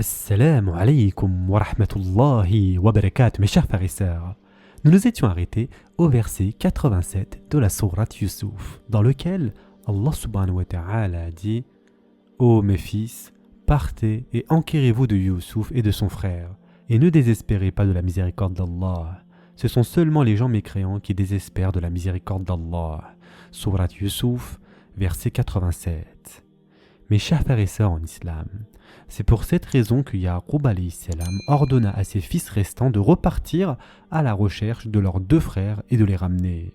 Assalamu alaikum wa rahmatullahi wa barakatuh, mes chers frères et sœurs. Nous nous étions arrêtés au verset 87 de la sourate Yusuf, dans lequel Allah subhanahu wa ta'ala a dit « Ô mes fils, partez et enquérez-vous de Yusuf et de son frère, et ne désespérez pas de la miséricorde d'Allah. Ce sont seulement les gens mécréants qui désespèrent de la miséricorde d'Allah. » Sourate Yusuf, verset 87. Mes chers frères et sœurs en islam, c'est pour cette raison que Yaqub alayhi salam ordonna à ses fils restants de repartir à la recherche de leurs deux frères et de les ramener.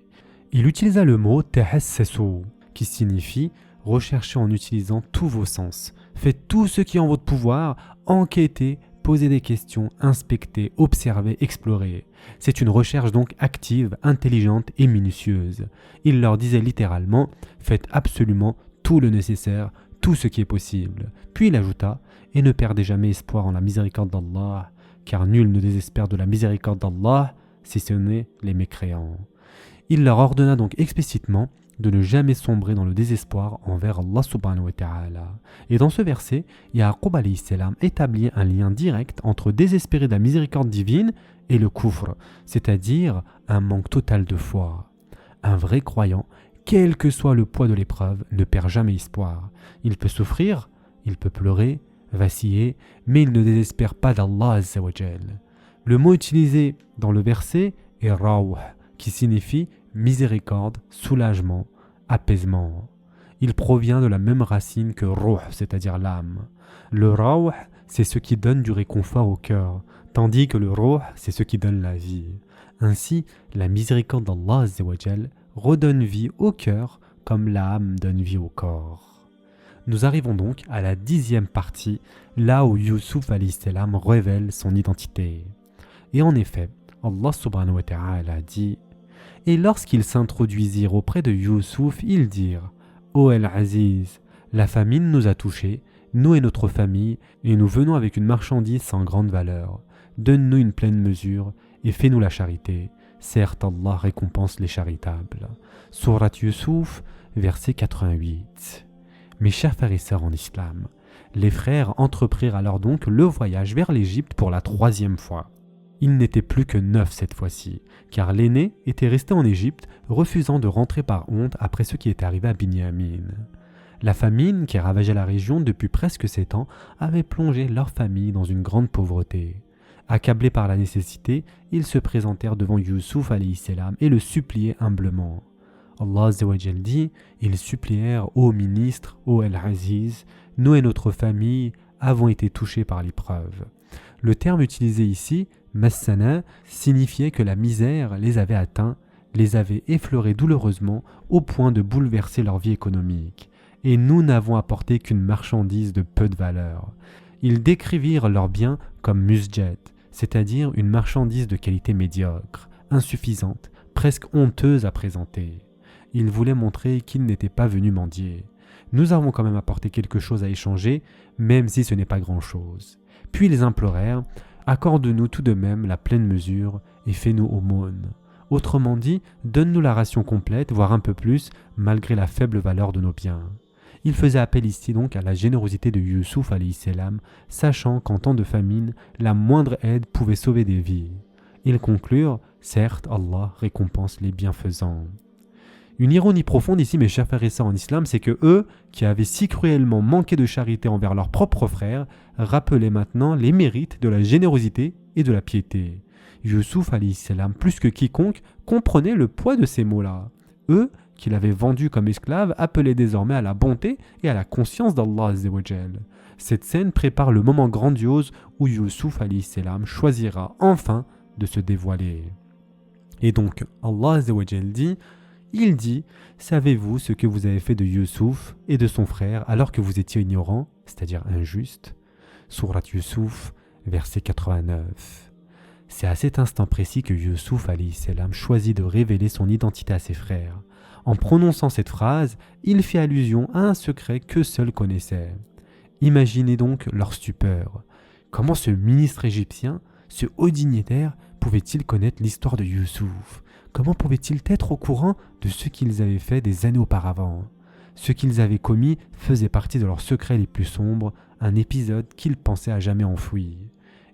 Il utilisa le mot tahassasu, qui signifie rechercher en utilisant tous vos sens. Faites tout ce qui est en votre pouvoir, enquêtez, posez des questions, inspectez, observez, explorez. C'est une recherche donc active, intelligente et minutieuse. Il leur disait littéralement « Faites absolument tout le nécessaire, tout ce qui est possible. » Puis il ajouta « Et ne perdez jamais espoir en la miséricorde d'Allah, car nul ne désespère de la miséricorde d'Allah, si ce n'est les mécréants. » Il leur ordonna donc explicitement de ne jamais sombrer dans le désespoir envers Allah subhanahu wa ta'ala. Et dans ce verset, Yaqub alayhi salam établit un lien direct entre désespérer de la miséricorde divine et le kufr, c'est-à-dire un manque total de foi. Un vrai croyant, quel que soit le poids de l'épreuve, ne perd jamais espoir. Il peut souffrir, il peut pleurer, vaciller, mais il ne désespère pas d'Allah Azza wa Jal. Le mot utilisé dans le verset est rawh, qui signifie miséricorde, soulagement, apaisement. Il provient de la même racine que ruh, c'est-à-dire l'âme. Le rawh, c'est ce qui donne du réconfort au cœur, tandis que le ruh, c'est ce qui donne la vie. Ainsi, la miséricorde d'Allah Azza wa Jal redonne vie au cœur comme l'âme donne vie au corps. Nous arrivons donc à la 10e partie, là où Yusuf alayhi salam révèle son identité. Et en effet, Allah subhanahu wa ta'ala dit « Et lorsqu'ils s'introduisirent auprès de Yusuf, ils dirent « Ô El-Aziz, la famine nous a touchés, nous et notre famille, et nous venons avec une marchandise sans grande valeur. Donne-nous une pleine mesure et fais-nous la charité. Certes, Allah récompense les charitables. » Sourate Yusuf, verset 88. Mes chers frères et sœurs en islam, les frères entreprirent alors donc le voyage vers l'Égypte pour la 3e fois. Ils n'étaient plus que 9 cette fois-ci, car l'aîné était resté en Égypte, refusant de rentrer par honte après ce qui était arrivé à Binyamin. La famine qui ravageait la région depuis presque 7 ans avait plongé leur famille dans une grande pauvreté. Accablés par la nécessité, ils se présentèrent devant Yusuf alayhi salam et le suppliaient humblement. Allah Azza wa Jal dit, ils supplièrent « Ô ministre, ô El-Aziz, nous et notre famille avons été touchés par l'épreuve. » Le terme utilisé ici, « massana », signifiait que la misère les avait atteints, les avait effleurés douloureusement au point de bouleverser leur vie économique. Et nous n'avons apporté qu'une marchandise de peu de valeur. Ils décrivirent leurs biens comme musjad, c'est-à-dire une marchandise de qualité médiocre, insuffisante, presque honteuse à présenter. Ils voulaient montrer qu'ils n'étaient pas venus mendier. Nous avons quand même apporté quelque chose à échanger, même si ce n'est pas grand-chose. Puis ils implorèrent « Accorde-nous tout de même la pleine mesure et fais-nous aumône. » Autrement dit, donne-nous la ration complète, voire un peu plus, malgré la faible valeur de nos biens. Ils faisaient appel ici donc à la générosité de Yusuf alayhi salam, sachant qu'en temps de famine, la moindre aide pouvait sauver des vies. Ils conclurent « Certes, Allah récompense les bienfaisants. » Une ironie profonde ici, mes chers frères et sœurs en islam, c'est que eux, qui avaient si cruellement manqué de charité envers leurs propres frères, rappelaient maintenant les mérites de la générosité et de la piété. Yusuf alayhi salam, plus que quiconque, comprenait le poids de ces mots-là. Eux, qui l'avaient vendu comme esclave, appelaient désormais à la bonté et à la conscience d'Allah Azza wa Jal. Cette scène prépare le moment grandiose où Yusuf alayhi salam choisira enfin de se dévoiler. Et donc, Allah Azza wa Jal dit « Il dit, savez-vous ce que vous avez fait de Yusuf et de son frère alors que vous étiez ignorants, c'est-à-dire injustes ?» Sourate Yusuf, verset 89. C'est à cet instant précis que Yusuf alayhi salam choisit de révéler son identité à ses frères. En prononçant cette phrase, il fait allusion à un secret que seuls connaissaient. Imaginez donc leur stupeur. Comment ce ministre égyptien, ce haut dignitaire, pouvait-il connaître l'histoire de Yusuf ? Comment pouvaient-ils être au courant de ce qu'ils avaient fait des années auparavant ? Ce qu'ils avaient commis faisait partie de leurs secrets les plus sombres, un épisode qu'ils pensaient à jamais enfoui.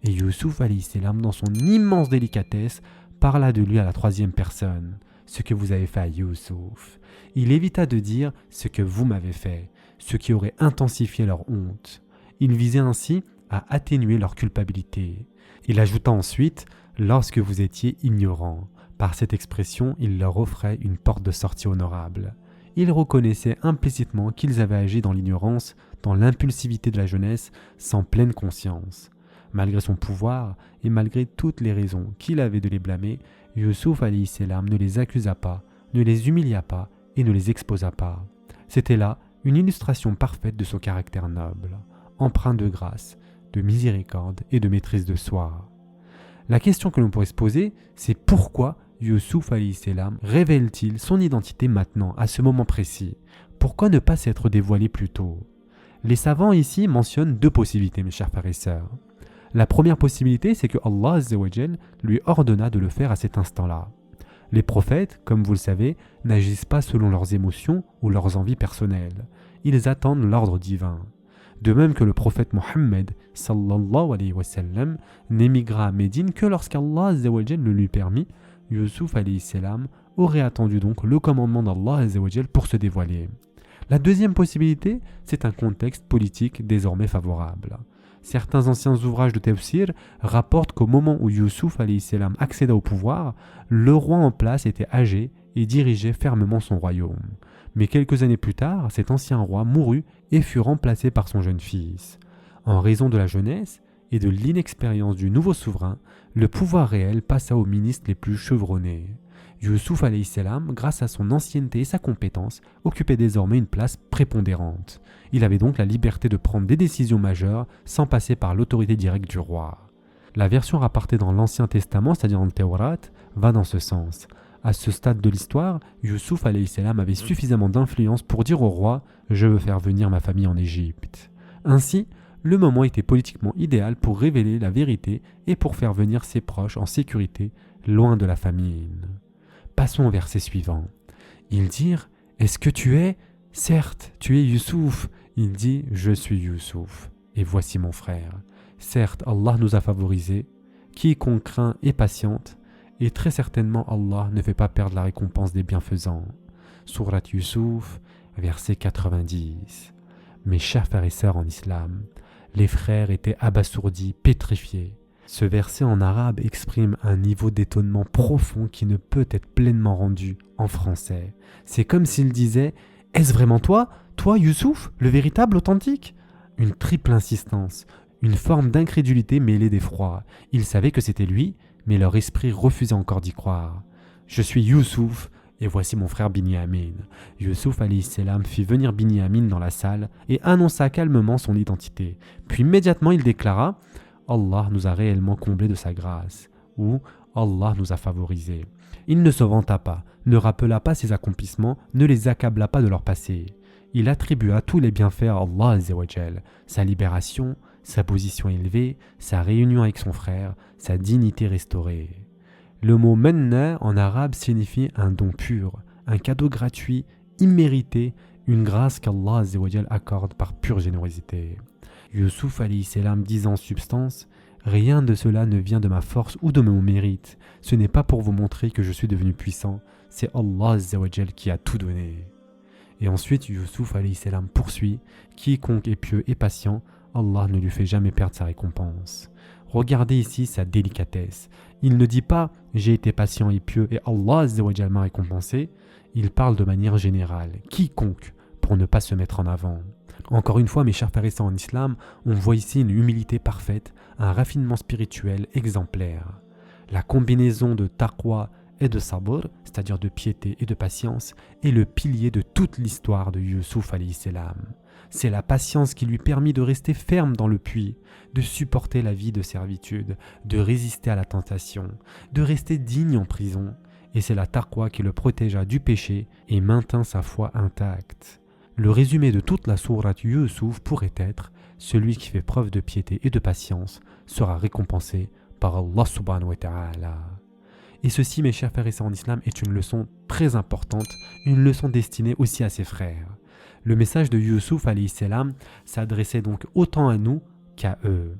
Et Youssouf alayhi salam, dans son immense délicatesse, parla de lui à la troisième personne. Ce que vous avez fait à Youssouf. Il évita de dire ce que vous m'avez fait, ce qui aurait intensifié leur honte. Il visait ainsi à atténuer leur culpabilité. Il ajouta ensuite « lorsque vous étiez ignorants ». Par cette expression, il leur offrait une porte de sortie honorable. Il reconnaissait implicitement qu'ils avaient agi dans l'ignorance, dans l'impulsivité de la jeunesse, sans pleine conscience. Malgré son pouvoir et malgré toutes les raisons qu'il avait de les blâmer, Youssouf alayhi salam ne les accusa pas, ne les humilia pas et ne les exposa pas. C'était là une illustration parfaite de son caractère noble, empreint de grâce, de miséricorde et de maîtrise de soi. La question que l'on pourrait se poser, c'est pourquoi Youssouf alayhi salam révèle-t-il son identité maintenant, à ce moment précis? Pourquoi ne pas s'être dévoilé plus tôt? Les savants ici mentionnent deux possibilités, mes chers frères et sœurs. La première possibilité, c'est que Allah Azza wa Jal lui ordonna de le faire à cet instant-là. Les prophètes, comme vous le savez, n'agissent pas selon leurs émotions ou leurs envies personnelles. Ils attendent l'ordre divin. De même que le prophète Mohammed sallallahu alayhi wa sallam n'émigra à Médine que lorsqu'Allah Azza wa Jal le lui permit, Youssouf alayhi salam aurait attendu donc le commandement d'Allah Azza wa Jal pour se dévoiler. La deuxième possibilité, c'est un contexte politique désormais favorable. Certains anciens ouvrages de tafsir rapportent qu'au moment où Youssouf alayhi salam accéda au pouvoir, le roi en place était âgé et dirigeait fermement son royaume. Mais quelques années plus tard, cet ancien roi mourut et fut remplacé par son jeune fils. En raison de la jeunesse et de l'inexpérience du nouveau souverain, le pouvoir réel passa aux ministres les plus chevronnés. Youssouf alayhi salam, grâce à son ancienneté et sa compétence, occupait désormais une place prépondérante. Il avait donc la liberté de prendre des décisions majeures sans passer par l'autorité directe du roi. La version rapportée dans l'Ancien Testament, c'est-à-dire dans le Tawrat, va dans ce sens. À ce stade de l'histoire, Youssouf alayhi salam avait suffisamment d'influence pour dire au roi « Je veux faire venir ma famille en Égypte ». Ainsi, le moment était politiquement idéal pour révéler la vérité et pour faire venir ses proches en sécurité, loin de la famine. Passons au verset suivant. Ils dirent « Est-ce que tu es ? Certes, tu es Youssouf. » Il dit « Je suis Youssouf, et voici mon frère. » Certes, Allah nous a favorisés. Quiconque craint et patiente, et très certainement Allah ne fait pas perdre la récompense des bienfaisants. Sourate Youssouf, verset 90. Mes chers frères et sœurs en islam, les frères étaient abasourdis, pétrifiés. Ce verset en arabe exprime un niveau d'étonnement profond qui ne peut être pleinement rendu en français. C'est comme s'il disait « Est-ce vraiment toi, Youssouf, le véritable authentique ?» Une triple insistance, une forme d'incrédulité mêlée d'effroi. Ils savaient que c'était lui, mais leur esprit refusait encore d'y croire. « Je suis Youssouf, et voici mon frère Binyamin. » Youssouf alayhi salam fit venir Binyamin dans la salle et annonça calmement son identité. Puis immédiatement il déclara « Allah nous a réellement comblés de sa grâce » ou « Allah nous a favorisés ». Il ne se vanta pas, ne rappela pas ses accomplissements, ne les accabla pas de leur passé. Il attribua tous les bienfaits à Allah Azza wa Jal, sa libération, sa position élevée, sa réunion avec son frère, sa dignité restaurée. Le mot « manna » en arabe signifie un don pur, un cadeau gratuit, immérité, une grâce qu'Allah Azza wa Jal accorde par pure générosité. Youssouf alayhi salam disait en substance « Rien de cela ne vient de ma force ou de mon mérite. Ce n'est pas pour vous montrer que je suis devenu puissant, c'est Allah Azza wa Jal qui a tout donné. » Et ensuite Youssouf alayhi salam poursuit « Quiconque est pieux et patient, Allah ne lui fait jamais perdre sa récompense. » Regardez ici sa délicatesse. Il ne dit pas « J'ai été patient et pieux et Allah Azza wa Jal m'a récompensé ». Il parle de manière générale « Quiconque » pour ne pas se mettre en avant. Encore une fois, mes chers frères et sœurs en islam, on voit ici une humilité parfaite, un raffinement spirituel exemplaire. La combinaison de taqwa et de sabr, c'est-à-dire de piété et de patience, est le pilier de toute l'histoire de Youssouf alayhi salam. C'est la patience qui lui permit de rester ferme dans le puits, de supporter la vie de servitude, de résister à la tentation, de rester digne en prison. Et c'est la taqwa qui le protégea du péché et maintint sa foi intacte. Le résumé de toute la sourate Youssouf pourrait être « Celui qui fait preuve de piété et de patience sera récompensé par Allah subhanahu wa ta'ala ». Et ceci, mes chers frères et sœurs en islam, est une leçon très importante, une leçon destinée aussi à ses frères. Le message de Youssouf alayhi salam s'adressait donc autant à nous qu'à eux.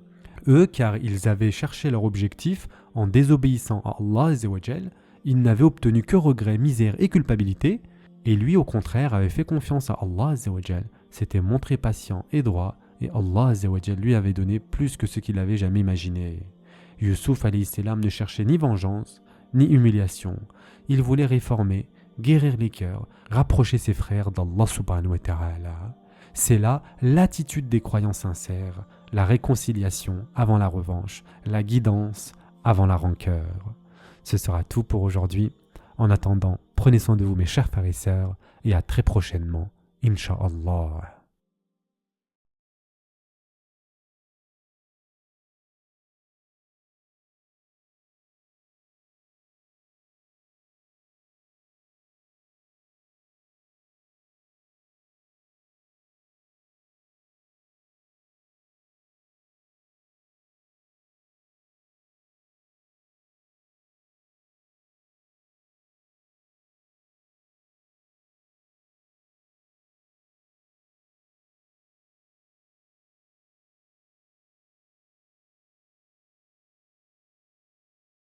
Eux, car ils avaient cherché leur objectif en désobéissant à Allah azza wa jal, ils n'avaient obtenu que regrets, misère et culpabilité, et lui au contraire avait fait confiance à Allah azza wa jal, s'était montré patient et droit, et Allah azza wa jal lui avait donné plus que ce qu'il avait jamais imaginé. Youssouf alayhi salam ne cherchait ni vengeance, ni humiliation. Il voulait réformer, guérir les cœurs, rapprocher ses frères d'Allah subhanahu wa ta'ala. C'est là l'attitude des croyants sincères, la réconciliation avant la revanche, la guidance avant la rancœur. Ce sera tout pour aujourd'hui. En attendant, prenez soin de vous mes chers frères et sœurs, et à très prochainement, Inch'Allah.